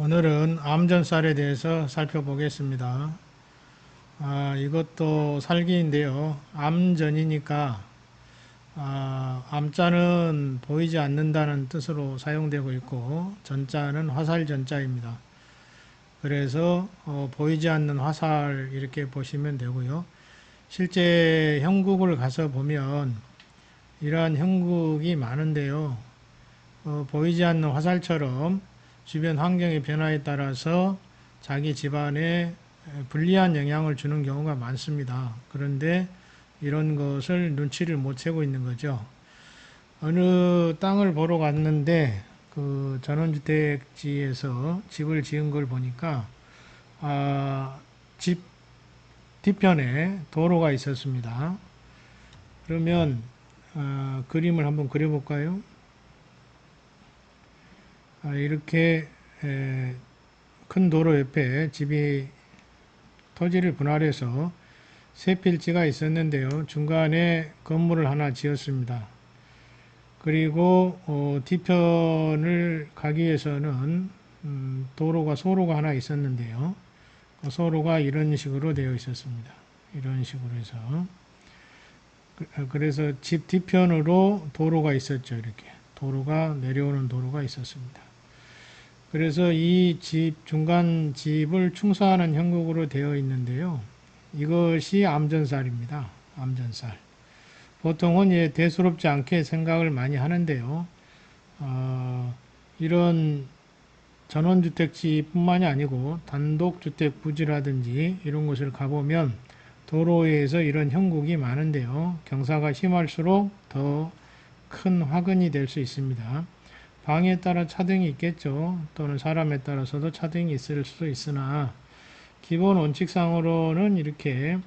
오늘은 암전쌀에 대해서 살펴보겠습니다. 이것도 살기인데요. 암전이니까 암자는 보이지 않는다는 뜻으로 사용되고 있고 전자는 화살전자입니다. 그래서 보이지 않는 화살 이렇게 보시면 되고요. 실제 형국을 가서 보면 이러한 형국이 많은데요. 보이지 않는 화살처럼 주변 환경의 변화에 따라서 자기 집안에 불리한 영향을 주는 경우가 많습니다. 그런데 이런 것을 눈치를 못 채고 있는 거죠. 어느 땅을 보러 갔는데 그 전원주택지에서 집을 지은 걸 보니까 집 뒤편에 도로가 있었습니다. 그러면 그림을 한번 그려볼까요? 이렇게 큰 도로 옆에 집이 토지를 분할해서 세 필지가 있었는데요. 중간에 건물을 하나 지었습니다. 그리고 뒤편을 가기 위해서는 도로가 소로가 하나 있었는데요. 그 소로가 이런 식으로 되어 있었습니다. 이런 식으로 해서 그래서 집 뒤편으로 도로가 있었죠. 이렇게 도로가 내려오는 도로가 있었습니다. 그래서 이 집, 중간 집을 충사하는 형국으로 되어 있는데요. 이것이 암전살입니다. 암전살. 보통은 대수롭지 않게 생각을 많이 하는데요. 이런 전원주택지뿐만이 아니고 단독주택 부지라든지 이런 곳을 가보면 도로에서 이런 형국이 많은데요. 경사가 심할수록 더 큰 화근이 될 수 있습니다. 방에 따라 차등이 있겠죠. 또는 사람에 따라서도 차등이 있을 수도 있으나 기본 원칙상으로는 이렇게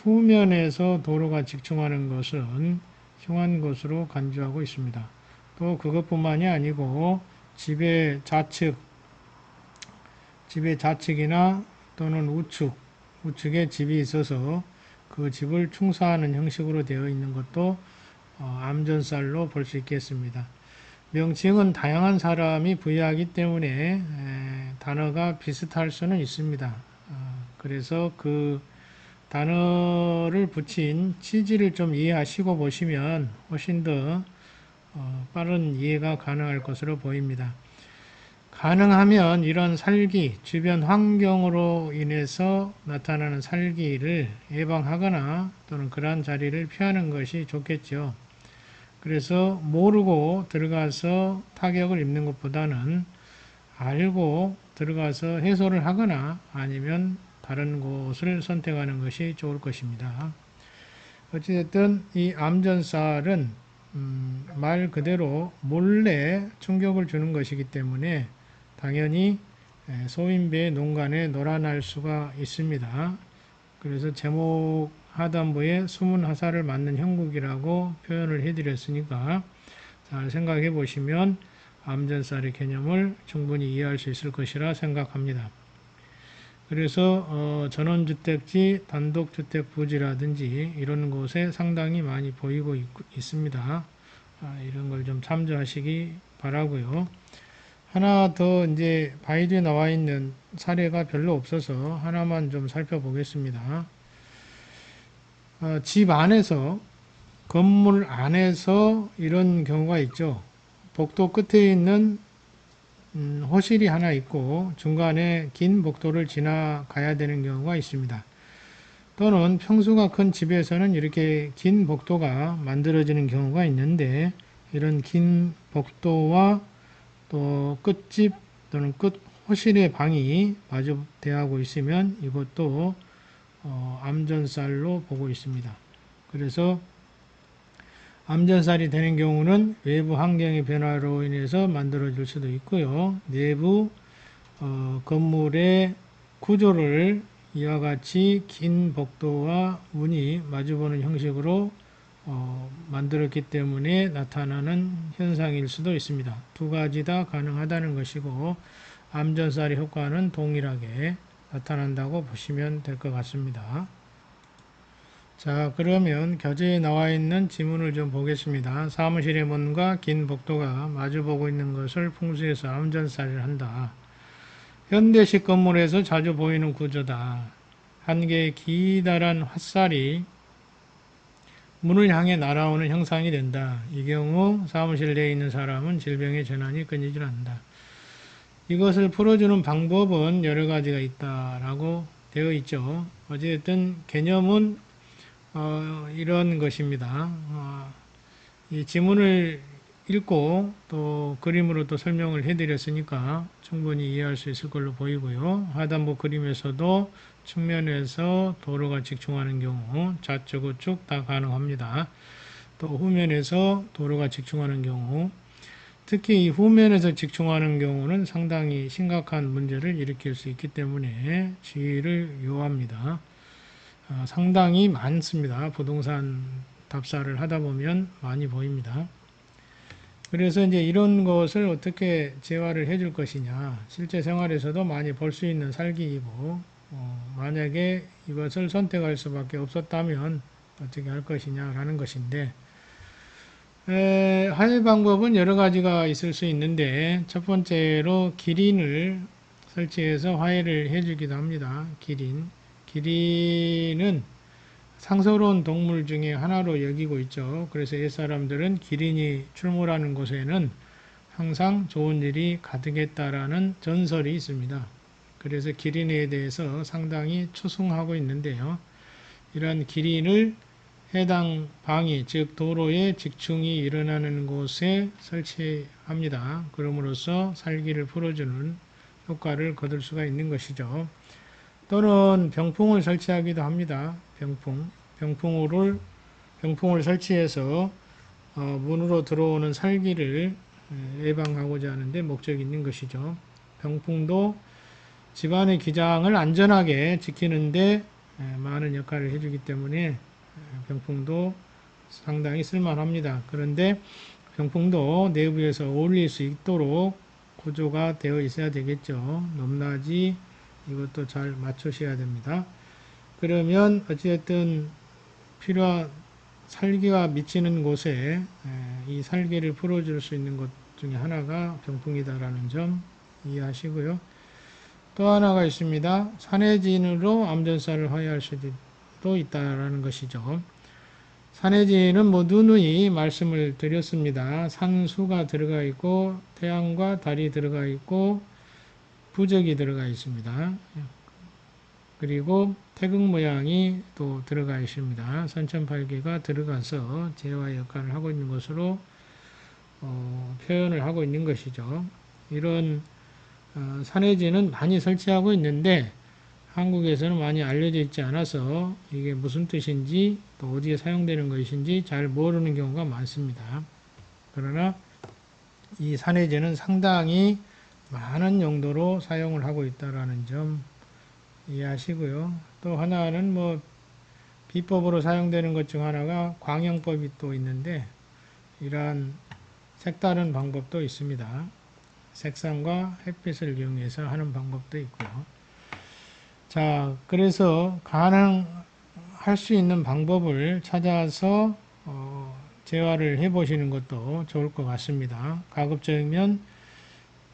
후면에서 도로가 직충하는 것은 흉한 것으로 간주하고 있습니다. 또 그것뿐만이 아니고 집의 좌측이나 또는 우측에 집이 있어서 그 집을 충사하는 형식으로 되어 있는 것도 암전살로 볼 수 있겠습니다. 명칭은 다양한 사람이 부여하기 때문에 단어가 비슷할 수는 있습니다. 그래서 그 단어를 붙인 취지를 좀 이해하시고 보시면 훨씬 더 빠른 이해가 가능할 것으로 보입니다. 가능하면 이런 살기, 주변 환경으로 인해서 나타나는 살기를 예방하거나 또는 그러한 자리를 피하는 것이 좋겠죠. 그래서 모르고 들어가서 타격을 입는 것보다는 알고 들어가서 해소를 하거나 아니면 다른 곳을 선택하는 것이 좋을 것입니다. 어찌됐든 이 암전살은 말 그대로 몰래 충격을 주는 것이기 때문에 당연히 소인배의 농간에 놀아날 수가 있습니다. 그래서 제목 하단부에 숨은 화살을 맞는 형국이라고 표현을 해드렸으니까 잘 생각해 보시면 암전살의 개념을 충분히 이해할 수 있을 것이라 생각합니다. 그래서 전원주택지, 단독주택 부지라든지 이런 곳에 상당히 많이 보이고 있습니다. 이런 걸 좀 참조하시기 바라고요. 하나 더 이제 바이두에 나와 있는 사례가 별로 없어서 하나만 좀 살펴보겠습니다. 집 안에서, 건물 안에서 이런 경우가 있죠. 복도 끝에 있는 호실이 하나 있고 중간에 긴 복도를 지나가야 되는 경우가 있습니다. 또는 평수가 큰 집에서는 이렇게 긴 복도가 만들어지는 경우가 있는데 이런 긴 복도와 또 끝집 또는 끝 호실의 방이 마주 대하고 있으면 이것도 암전살로 보고 있습니다. 그래서 암전살이 되는 경우는 외부 환경의 변화로 인해서 만들어질 수도 있고요. 내부 건물의 구조를 이와 같이 긴 복도와 문이 마주보는 형식으로 만들었기 때문에 나타나는 현상일 수도 있습니다. 두 가지 다 가능하다는 것이고 암전살의 효과는 동일하게 나타난다고 보시면 될 것 같습니다. 자, 그러면 교재에 나와 있는 지문을 좀 보겠습니다. 사무실의 문과 긴 복도가 마주보고 있는 것을 풍수에서 암전살을 한다. 현대식 건물에서 자주 보이는 구조다. 한 개의 기다란 화살이 문을 향해 날아오는 형상이 된다. 이 경우 사무실 내에 있는 사람은 질병의 전환이 끊이질 않는다. 이것을 풀어주는 방법은 여러 가지가 있다라고 되어 있죠. 어쨌든 개념은 이런 것입니다. 이 지문을 읽고 또 그림으로 또 설명을 해드렸으니까 충분히 이해할 수 있을 걸로 보이고요. 하단부 그림에서도 측면에서 도로가 직충하는 경우 좌측 우측 다 가능합니다. 또 후면에서 도로가 직충하는 경우, 특히 이 후면에서 직충하는 경우는 상당히 심각한 문제를 일으킬 수 있기 때문에 주의를 요합니다. 상당히 많습니다. 부동산 답사를 하다 보면 많이 보입니다. 그래서 이제 이런 것을 어떻게 재활을 해줄 것이냐, 실제 생활에서도 많이 볼 수 있는 살기이고, 만약에 이것을 선택할 수밖에 없었다면 어떻게 할 것이냐라는 것인데, 할 방법은 여러 가지가 있을 수 있는데, 첫 번째로 기린을 설치해서 화해를 해주기도 합니다. 기린은 상서로운 동물 중에 하나로 여기고 있죠. 그래서 옛사람들은 기린이 출몰하는 곳에는 항상 좋은 일이 가득했다라는 전설이 있습니다. 그래서 기린에 대해서 상당히 추승하고 있는데요. 이런 기린을 해당 방위, 즉 도로에 직충이 일어나는 곳에 설치합니다. 그럼으로써 살기를 풀어주는 효과를 거둘 수가 있는 것이죠. 또는 병풍을 설치하기도 합니다. 병풍을 설치해서 문으로 들어오는 살기를 예방하고자 하는데 목적이 있는 것이죠. 병풍도 집안의 기장을 안전하게 지키는데 많은 역할을 해주기 때문에 병풍도 상당히 쓸만합니다. 그런데 병풍도 내부에서 어울릴 수 있도록 구조가 되어 있어야 되겠죠. 높낮이 이것도 잘 맞추셔야 됩니다. 그러면 어쨌든 필요한 살기가 미치는 곳에 이 살기를 풀어줄 수 있는 것 중에 하나가 병풍이다라는 점 이해하시고요. 또 하나가 있습니다. 산해진으로 암전사를 화해할 수도 있다라는 것이죠. 산해진은 뭐 누누이 말씀을 드렸습니다. 산수가 들어가 있고 태양과 달이 들어가 있고 부적이 들어가 있습니다. 그리고 태극 모양이 또 들어가 있습니다. 선천팔계가 들어가서 제화 역할을 하고 있는 것으로 표현을 하고 있는 것이죠. 이런 산해진은 많이 설치하고 있는데 한국에서는 많이 알려져 있지 않아서 이게 무슨 뜻인지 또 어디에 사용되는 것인지 잘 모르는 경우가 많습니다. 그러나 이 산해진은 상당히 많은 용도로 사용을 하고 있다는 점 이해하시고요. 또 하나는 뭐 비법으로 사용되는 것 중 하나가 광영법이 또 있는데 이러한 색다른 방법도 있습니다. 색상과 햇빛을 이용해서 하는 방법도 있고요. 자, 그래서 가능할 수 있는 방법을 찾아서 재활을 해보시는 것도 좋을 것 같습니다. 가급적이면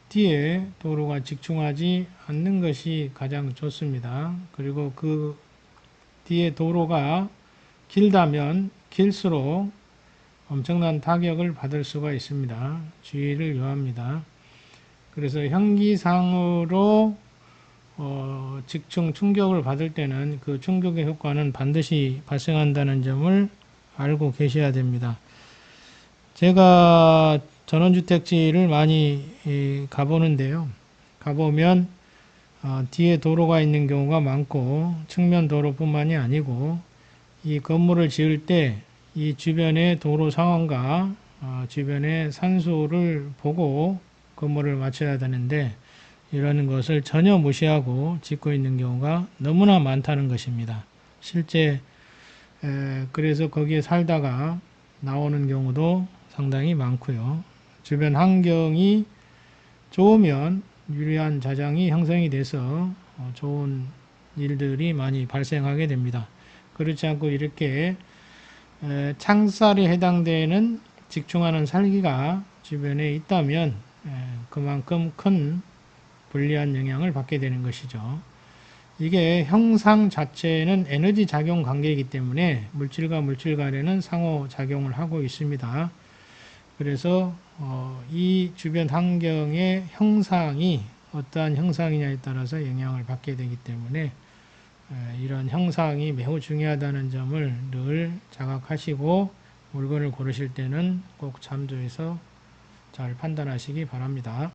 뒤에 도로가 직충하지 않는 것이 가장 좋습니다. 그리고 그 뒤에 도로가 길다면 길수록 엄청난 타격을 받을 수가 있습니다. 주의를 요합니다. 그래서 형기상으로 직충 충격을 받을 때는 그 충격의 효과는 반드시 발생한다는 점을 알고 계셔야 됩니다. 제가 전원주택지를 많이 가보는데요. 가보면 뒤에 도로가 있는 경우가 많고 측면 도로뿐만이 아니고 이 건물을 지을 때 이 주변의 도로 상황과 주변의 산소를 보고 건물을 맞춰야 되는데 이런 것을 전혀 무시하고 짓고 있는 경우가 너무나 많다는 것입니다. 실제 그래서 거기에 살다가 나오는 경우도 상당히 많고요. 주변 환경이 좋으면 유리한 자장이 형성이 돼서 좋은 일들이 많이 발생하게 됩니다. 그렇지 않고 이렇게 창살에 해당되는 직충하는 살기가 주변에 있다면 그만큼 큰 불리한 영향을 받게 되는 것이죠. 이게 형상 자체는 에너지 작용 관계이기 때문에 물질과 물질 간에는 상호작용을 하고 있습니다. 그래서 이 주변 환경의 형상이 어떠한 형상이냐에 따라서 영향을 받게 되기 때문에 이런 형상이 매우 중요하다는 점을 늘 자각하시고 물건을 고르실 때는 꼭 참조해서 잘 판단하시기 바랍니다.